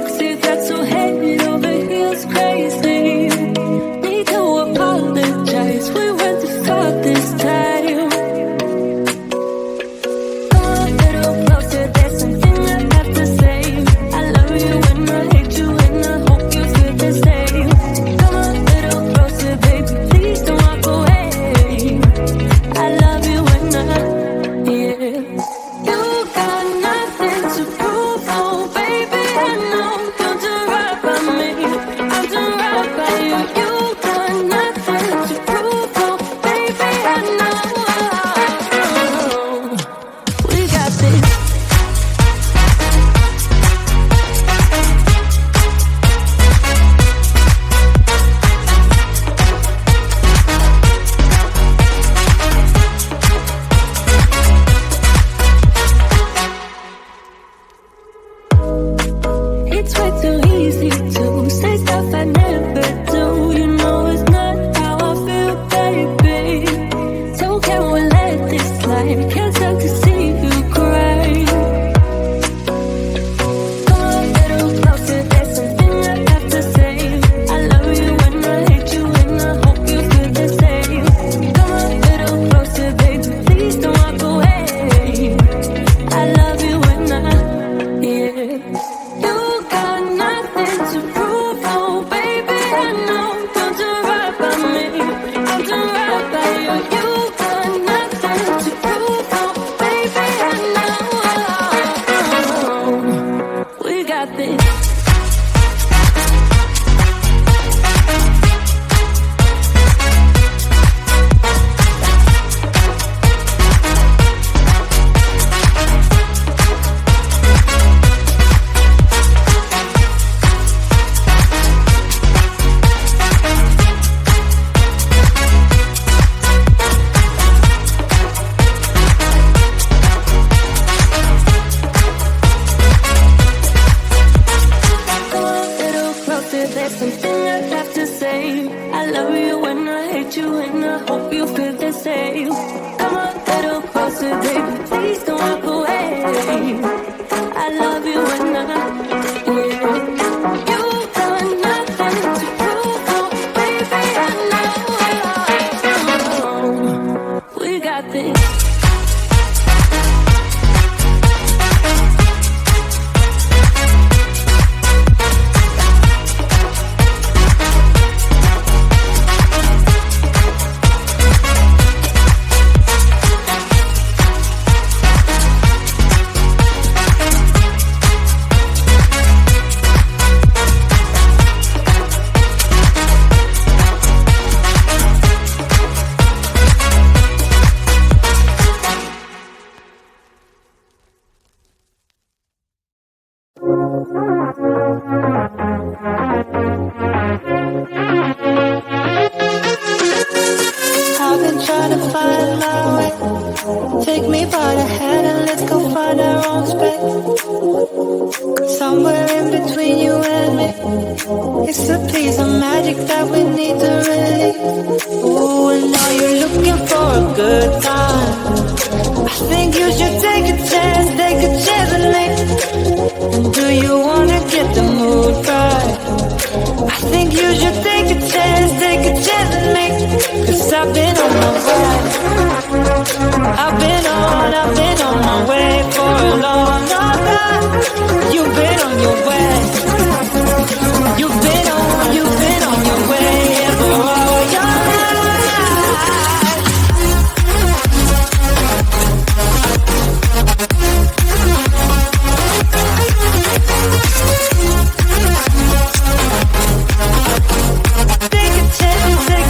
weeks it got so head over heels crazy. Need to apologize, we went too far this time. Come a little closer, there's something I have to say. I love you and I hate you and I hope you feel the same. Come a little closer, baby, please don't walk away. I love you and I, yeah. You got nothing to prove, oh baby, I know. Don't do right by me, I'll do right by you. You got nothing to prove, oh baby, I know. We got this. It's way too easy to say stuff I never do. You know it's not how I feel, baby. So can we let this slide? Can't stand to see you cry. Come a little closer, there's something I have to say. I love you and I hate you and I hope you feel the same. Come a little closer, baby, please don't walk away. I love you and I, yeah. You got nothing to prove, oh baby, I know. Don't do right by me, I'll do right by you. You got nothing to prove, oh baby, I know. We got this. Come a little closer, there's something I have to say. I love you and I hate you and I hope you feel the same. Come a little closer, baby, please don't walk away. I love you and I, yeah. You got nothing to prove, oh baby, I know. We got this. I've been trying to find my way. Take me by the hand and let's go find our own space. Somewhere in between you and me. It's a piece of magic that we need to release. Ooh, and now you're looking for a good time. I think you should take a chance with me. And do you wanna get the mood right? I think you should take a chance with me. 'Cause I've been on my way. I've been on my way for a long time. You've been on your way. You've been on your way for all your life. Take a chance with me.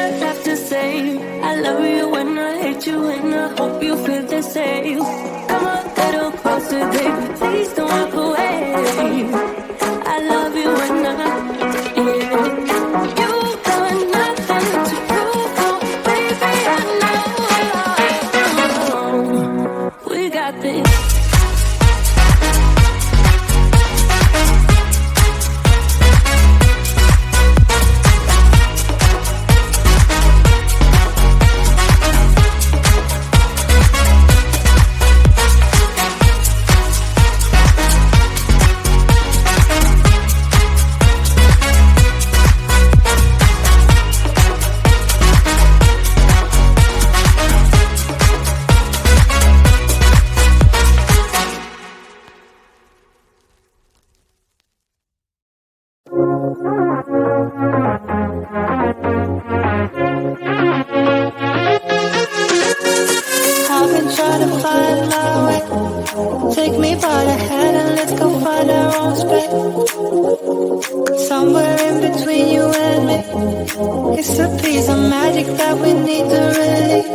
I have to say. I love you and I hate you and I hope you feel the same. Come a little closer, baby, please don't walk away. I love you and I, yeah. You got nothing to prove, oh, baby, I know. We got this. I've been trying to find my way. Take me by the hand and let's go find our own space. Somewhere in between you and me. It's a piece of magic that we need to release.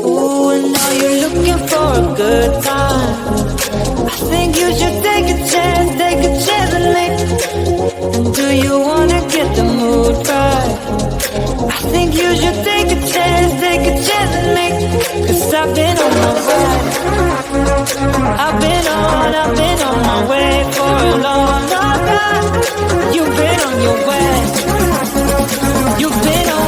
Ooh, and now you're looking for a good time. I think you should take a chance with me. And do you wanna get the mood right? I think you should take a chance with me. Cause I've been on my way. I've been on my way for a long, long time. You've been on your way. You've been on